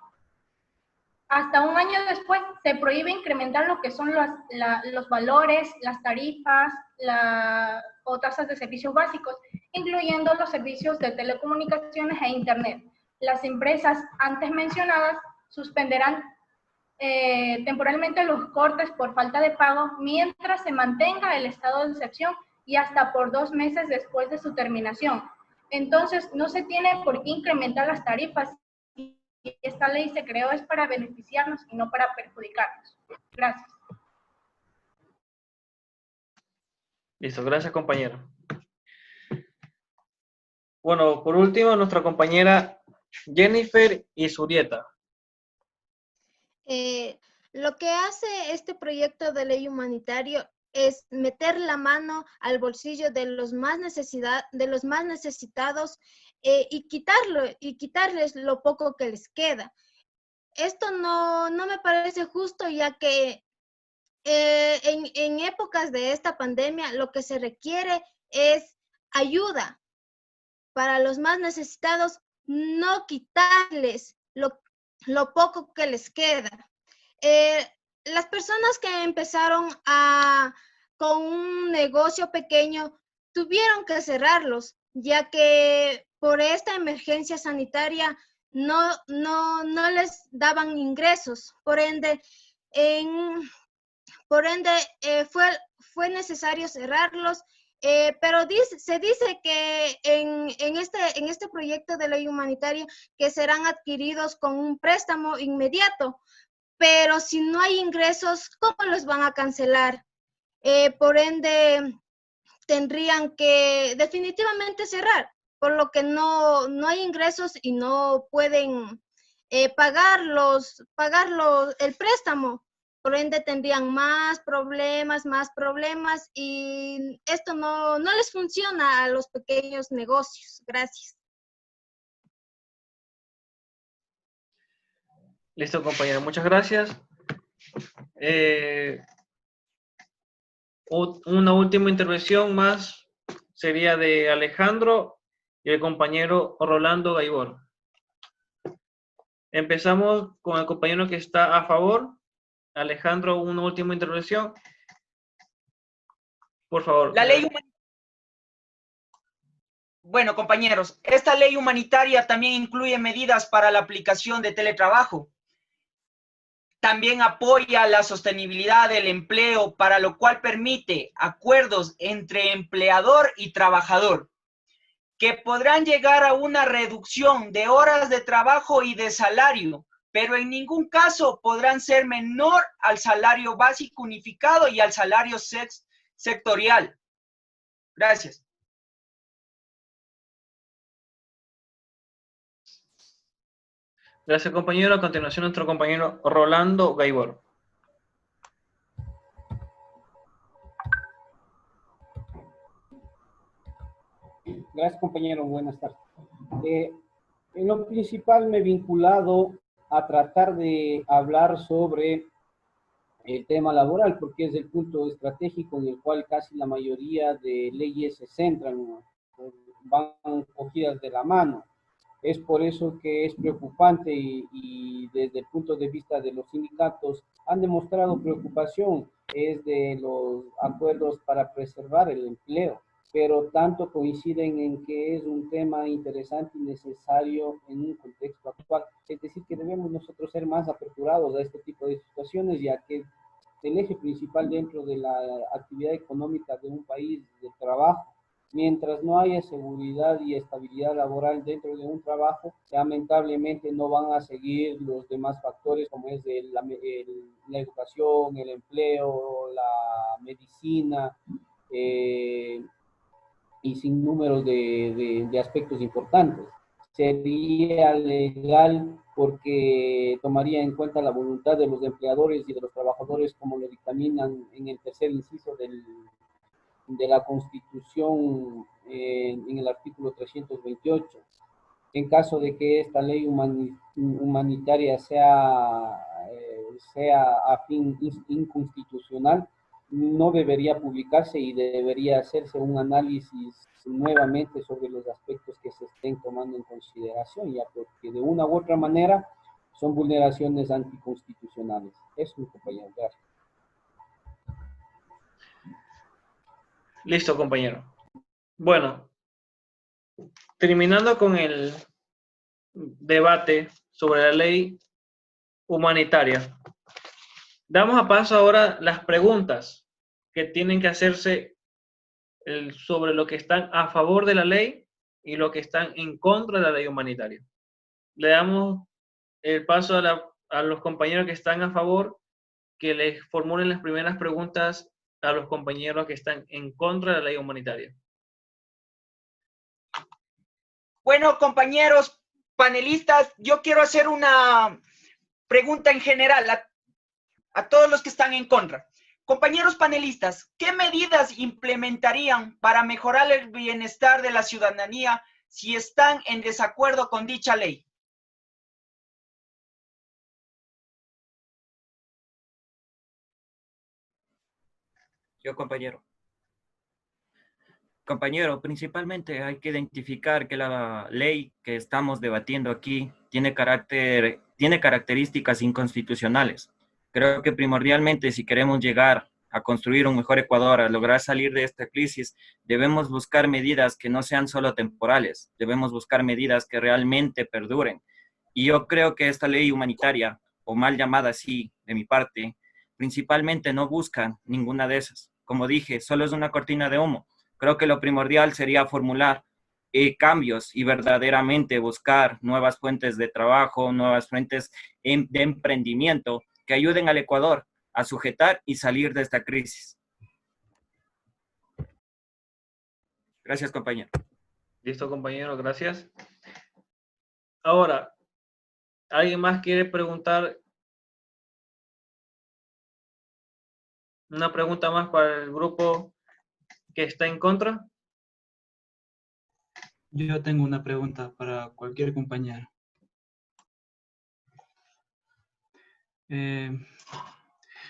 S10: hasta un año después, se prohíbe incrementar lo que son los valores, las tarifas o tasas de servicios básicos, incluyendo los servicios de telecomunicaciones e Internet. Las empresas antes mencionadas suspenderán temporalmente los cortes por falta de pago mientras se mantenga el estado de excepción y hasta por 2 meses después de su terminación. Entonces, no se tiene por qué incrementar las tarifas. Y esta ley se creó es para beneficiarnos y no para perjudicarnos. Gracias.
S1: Listo, gracias, compañero. Bueno, por último, nuestra compañera Jennifer Isurieta.
S9: Lo que hace este proyecto de ley humanitario es meter la mano al bolsillo de los más necesitados y quitarles lo poco que les queda. Esto no me parece justo, ya que en épocas de esta pandemia lo que se requiere es ayuda para los más necesitados, no quitarles lo poco que les queda. Las personas que empezaron con un negocio pequeño tuvieron que cerrarlos, ya que por esta emergencia sanitaria no les daban ingresos. Por ende, por ende fue necesario cerrarlos. Pero se dice que en este proyecto de ley humanitaria que serán adquiridos con un préstamo inmediato, pero si no hay ingresos, ¿cómo los van a cancelar? Por ende, tendrían que definitivamente cerrar, por lo que no hay ingresos y no pueden pagar el préstamo. Por ende, tendrían más problemas y esto no les funciona a los pequeños negocios. Gracias.
S1: Listo, compañero. Muchas gracias. Una última intervención más sería de Alejandro y el compañero Rolando Gaibor. Empezamos con el compañero que está a favor. Alejandro, una última intervención. Por favor.
S2: La ley Bueno, compañeros, esta ley humanitaria también incluye medidas para la aplicación de teletrabajo. También apoya la sostenibilidad del empleo, para lo cual permite acuerdos entre empleador y trabajador, que podrán llegar a una reducción de horas de trabajo y de salario, pero en ningún caso podrán ser menor al salario básico unificado y al salario sectorial. Gracias.
S1: Gracias, compañero. A continuación, nuestro compañero Rolando Gaibor.
S3: Gracias, compañero. Buenas tardes. En lo principal me he vinculado a tratar de hablar sobre el tema laboral, porque es el punto estratégico en el cual casi la mayoría de leyes se centran, van cogidas de la mano. Es por eso que es preocupante y desde el punto de vista de los sindicatos han demostrado preocupación, es de los acuerdos para preservar el empleo, pero tanto coinciden en que es un tema interesante y necesario en un contexto actual. Es decir, que debemos nosotros ser más aperturados a este tipo de situaciones, ya que el eje principal dentro de la actividad económica de un país, del trabajo, mientras no haya seguridad y estabilidad laboral dentro de un trabajo, lamentablemente no van a seguir los demás factores como es la educación, el empleo, la medicina, y sin números de aspectos importantes. Sería legal porque tomaría en cuenta la voluntad de los empleadores y de los trabajadores, como lo dictaminan en el tercer inciso de la Constitución en el artículo 328. En caso de que esta ley humanitaria sea a fin inconstitucional, no debería publicarse y debería hacerse un análisis nuevamente sobre los aspectos que se estén tomando en consideración, ya porque de una u otra manera son vulneraciones anticonstitucionales. Eso, mi compañero. Gracias.
S1: Listo, compañero. Bueno, terminando con el debate sobre la ley humanitaria, damos a paso ahora las preguntas que tienen que hacerse sobre lo que están a favor de la ley y lo que están en contra de la ley humanitaria. Le damos el paso a los compañeros que están a favor, que les formulen las primeras preguntas a los compañeros que están en contra de la ley humanitaria.
S2: Bueno, compañeros panelistas, yo quiero hacer una pregunta en general a todos los que están en contra. Compañeros panelistas, ¿qué medidas implementarían para mejorar el bienestar de la ciudadanía si están en desacuerdo con dicha ley?
S7: Yo, compañero. Compañero, principalmente hay que identificar que la ley que estamos debatiendo aquí tiene características inconstitucionales. Creo que primordialmente, si queremos llegar a construir un mejor Ecuador, a lograr salir de esta crisis, debemos buscar medidas que no sean solo temporales, debemos buscar medidas que realmente perduren. Y yo creo que esta ley humanitaria, o mal llamada así de mi parte, principalmente no buscan ninguna de esas. Como dije, solo es una cortina de humo. Creo que lo primordial sería formular cambios y verdaderamente buscar nuevas fuentes de trabajo, nuevas fuentes de emprendimiento que ayuden al Ecuador a sujetar y salir de esta crisis. Gracias, compañero.
S1: Listo, compañero, gracias. Ahora, ¿alguien más quiere preguntar? Una pregunta más para el grupo que está en contra.
S4: Yo tengo una pregunta para cualquier compañero.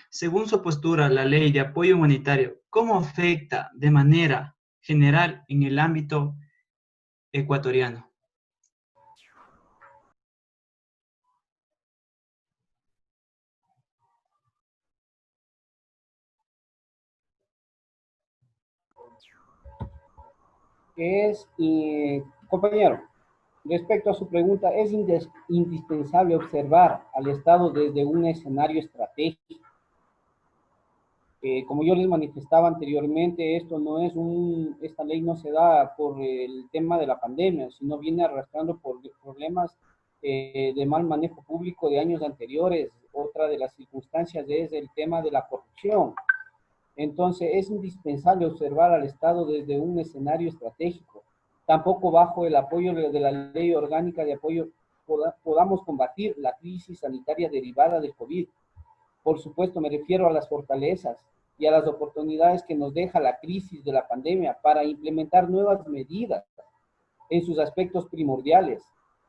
S4: Según su postura, la ley de apoyo humanitario, ¿cómo afecta de manera general en el ámbito ecuatoriano?
S3: Compañero, respecto a su pregunta, es indispensable observar al Estado desde un escenario estratégico. Como yo les manifestaba anteriormente, esta ley no se da por el tema de la pandemia, sino viene arrastrando por problemas de mal manejo público de años anteriores. Otra de las circunstancias es el tema de la corrupción. Entonces, es indispensable observar al Estado desde un escenario estratégico. Tampoco bajo el apoyo de la ley orgánica de apoyo podamos combatir la crisis sanitaria derivada del COVID. Por supuesto, me refiero a las fortalezas y a las oportunidades que nos deja la crisis de la pandemia para implementar nuevas medidas en sus aspectos primordiales,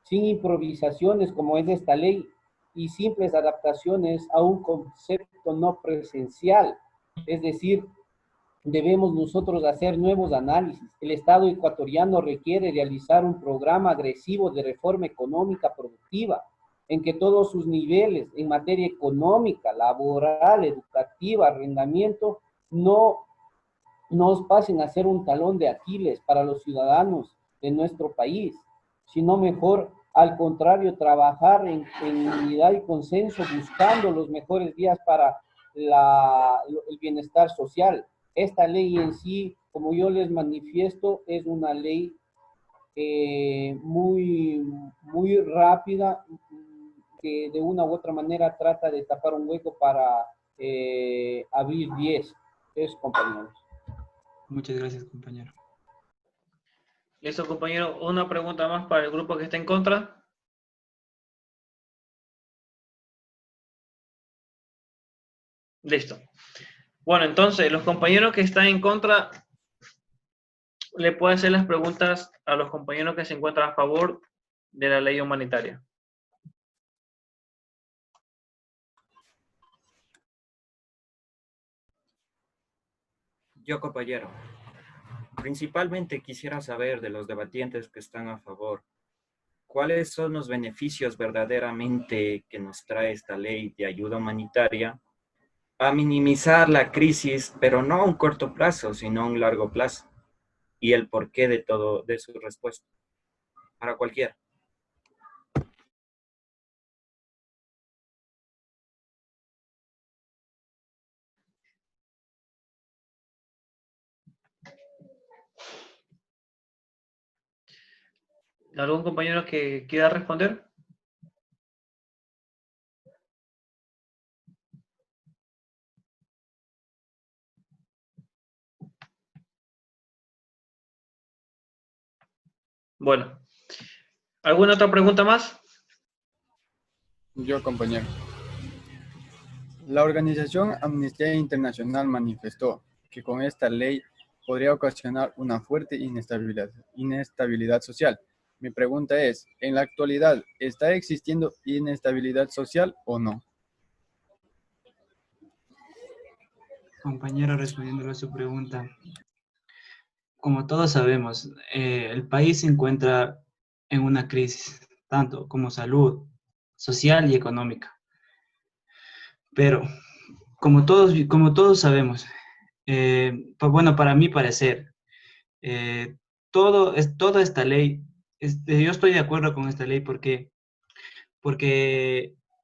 S3: sin improvisaciones como es esta ley y simples adaptaciones a un concepto no presencial. Es decir, debemos nosotros hacer nuevos análisis. El Estado ecuatoriano requiere realizar un programa agresivo de reforma económica productiva, en que todos sus niveles en materia económica, laboral, educativa, arrendamiento, no nos pasen a ser un talón de Aquiles para los ciudadanos de nuestro país, sino mejor, al contrario, trabajar en unidad y consenso, buscando los mejores días para el bienestar social. Esta ley en sí, como yo les manifiesto, es una ley muy rápida, que de una u otra manera trata de tapar un hueco para abrir 10. Compañeros.
S4: Muchas gracias, compañero.
S1: Listo, compañero. Una pregunta más para el grupo que está en contra. Listo. Bueno, entonces, los compañeros que están en contra, le pueden hacer las preguntas a los compañeros que se encuentran a favor de la ley humanitaria.
S7: Yo, compañero, principalmente quisiera saber de los debatientes que están a favor, ¿cuáles son los beneficios verdaderamente que nos trae esta ley de ayuda humanitaria a minimizar la crisis, pero no a un corto plazo, sino a un largo plazo? Y el porqué de todo, de su respuesta, para cualquiera.
S1: ¿Algún compañero que quiera responder? Bueno, ¿alguna otra pregunta más?
S5: Yo, compañero. La organización Amnistía Internacional manifestó que con esta ley podría ocasionar una fuerte inestabilidad social. Mi pregunta es, ¿en la actualidad está existiendo inestabilidad social o no?
S4: Compañero, respondiéndole a su pregunta. Como todos sabemos, el país se encuentra en una crisis, tanto como salud, social y económica. Pero, como todos sabemos, bueno, para mi parecer, toda esta ley, yo estoy de acuerdo con esta ley porque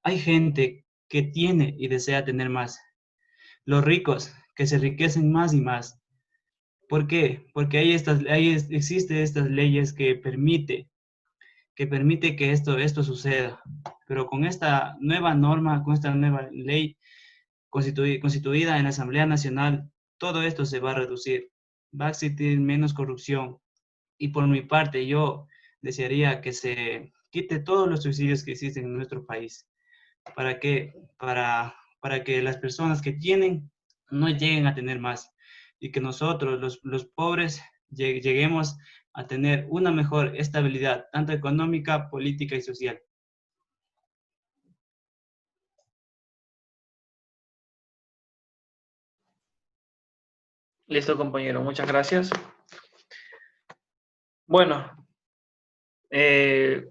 S4: hay gente que tiene y desea tener más, los ricos que se enriquecen más y más. ¿Por qué? Porque existen estas leyes que permite que esto suceda. Pero con esta nueva norma, con esta nueva ley constituida en la Asamblea Nacional, todo esto se va a reducir. Va a existir menos corrupción. Y por mi parte, yo desearía que se quite todos los subsidios que existen en nuestro país. ¿Para qué? Para que las personas que tienen no lleguen a tener más y que nosotros, los pobres, lleguemos a tener una mejor estabilidad, tanto económica, política y social.
S1: Listo, compañero, muchas gracias. Bueno,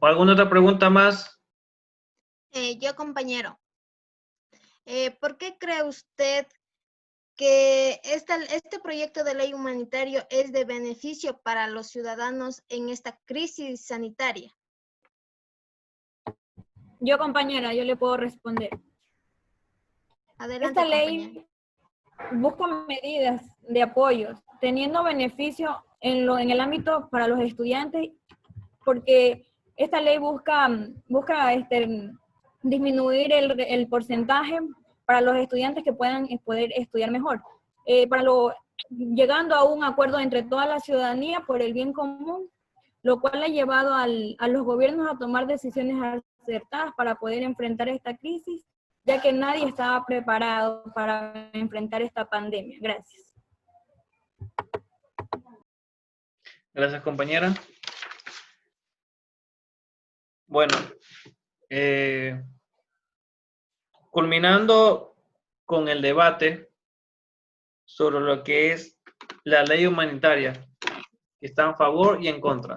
S1: ¿alguna otra pregunta más?
S9: Yo, compañero, ¿por qué cree usted que este proyecto de ley humanitario es de beneficio para los ciudadanos en esta crisis sanitaria?
S8: Yo, compañera, yo le puedo responder.
S9: Adelante,
S8: Esta
S9: compañero.
S8: ley busca medidas de apoyo, teniendo beneficio en el ámbito para los estudiantes, porque esta ley busca disminuir el porcentaje para los estudiantes que puedan poder estudiar mejor, llegando a un acuerdo entre toda la ciudadanía por el bien común, lo cual ha llevado a los gobiernos a tomar decisiones acertadas para poder enfrentar esta crisis, ya que nadie estaba preparado para enfrentar esta pandemia. Gracias.
S1: Gracias, compañera. Bueno, culminando con el debate sobre lo que es la ley humanitaria, que está a favor y en contra.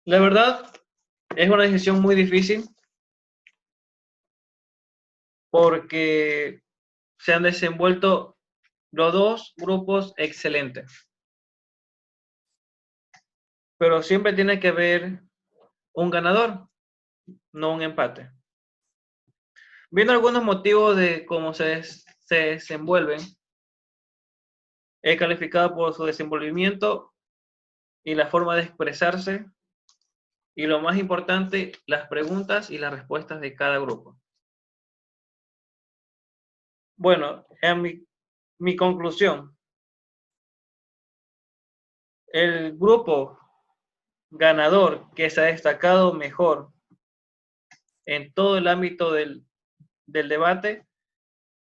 S1: La verdad, es una decisión muy difícil porque se han desenvuelto los dos grupos excelentes. Pero siempre tiene que haber un ganador, no un empate. Viendo algunos motivos de cómo se desenvuelven, he calificado por su desenvolvimiento y la forma de expresarse, y lo más importante, las preguntas y las respuestas de cada grupo. Bueno, en mi conclusión, el grupo ganador que se ha destacado mejor en todo el ámbito del debate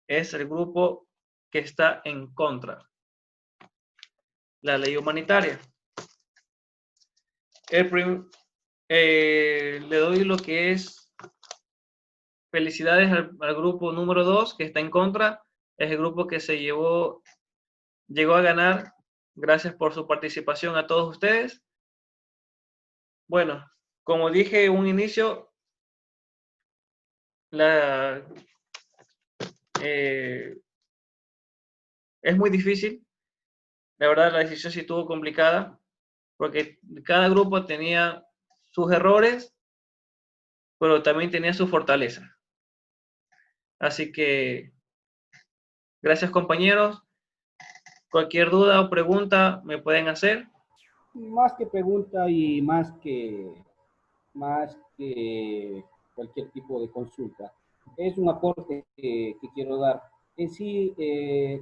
S1: es el grupo que está en contra. La ley humanitaria. Le doy lo que es felicidades al grupo número 2 que está en contra. Es el grupo que llegó a ganar. Gracias por su participación a todos ustedes. Bueno, como dije en un inicio, es muy difícil. La verdad, la decisión sí estuvo complicada porque cada grupo tenía sus errores, pero también tenía su fortaleza. Así que, gracias, compañeros. Cualquier duda o pregunta me pueden hacer.
S3: Más que pregunta y más que cualquier tipo de consulta, es un aporte que quiero dar. En sí,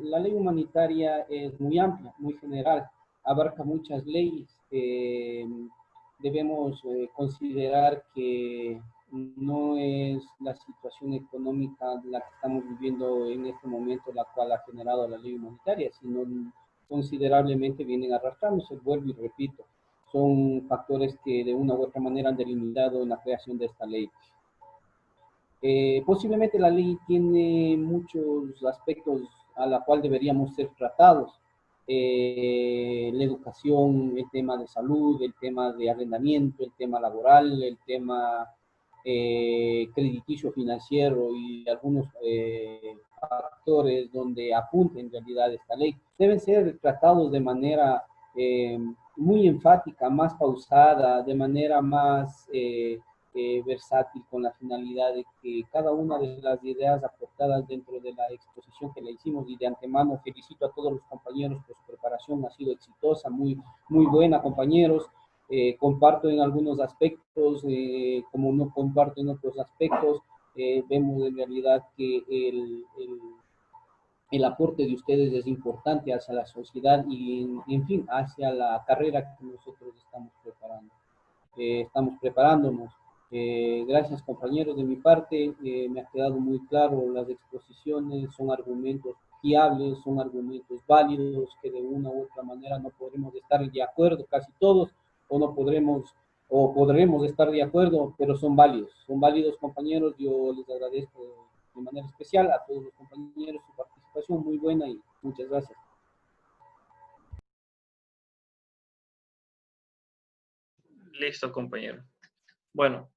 S3: la ley humanitaria es muy amplia, muy general, abarca muchas leyes. Debemos considerar que no es la situación económica la que estamos viviendo en este momento la cual ha generado la ley humanitaria, sino considerablemente vienen arrastrándose. Vuelvo y repito, son factores que de una u otra manera han delimitado en la creación de esta ley. Posiblemente la ley tiene muchos aspectos a la cual deberíamos ser tratados. La educación, el tema de salud, el tema de arrendamiento, el tema laboral, el tema crediticio financiero y algunos factores donde apunta en realidad esta ley. Deben ser tratados de manera muy enfática, más pausada, de manera más versátil, con la finalidad de que cada una de las ideas aportadas dentro de la exposición que le hicimos, y de antemano felicito a todos los compañeros por su preparación, ha sido exitosa, muy buena, compañeros. Comparto en algunos aspectos, como no comparto en otros aspectos. Vemos en realidad que el aporte de ustedes es importante hacia la sociedad y, en fin, hacia la carrera que nosotros estamos preparándonos. Gracias, compañeros. De mi parte, me ha quedado muy claro las exposiciones, son argumentos fiables, son argumentos válidos, que de una u otra manera no podremos estar de acuerdo casi todos, o podremos estar de acuerdo, pero son válidos, compañeros. Yo les agradezco de manera especial a todos los compañeros su participación muy buena y muchas gracias.
S1: Listo, compañero. Bueno,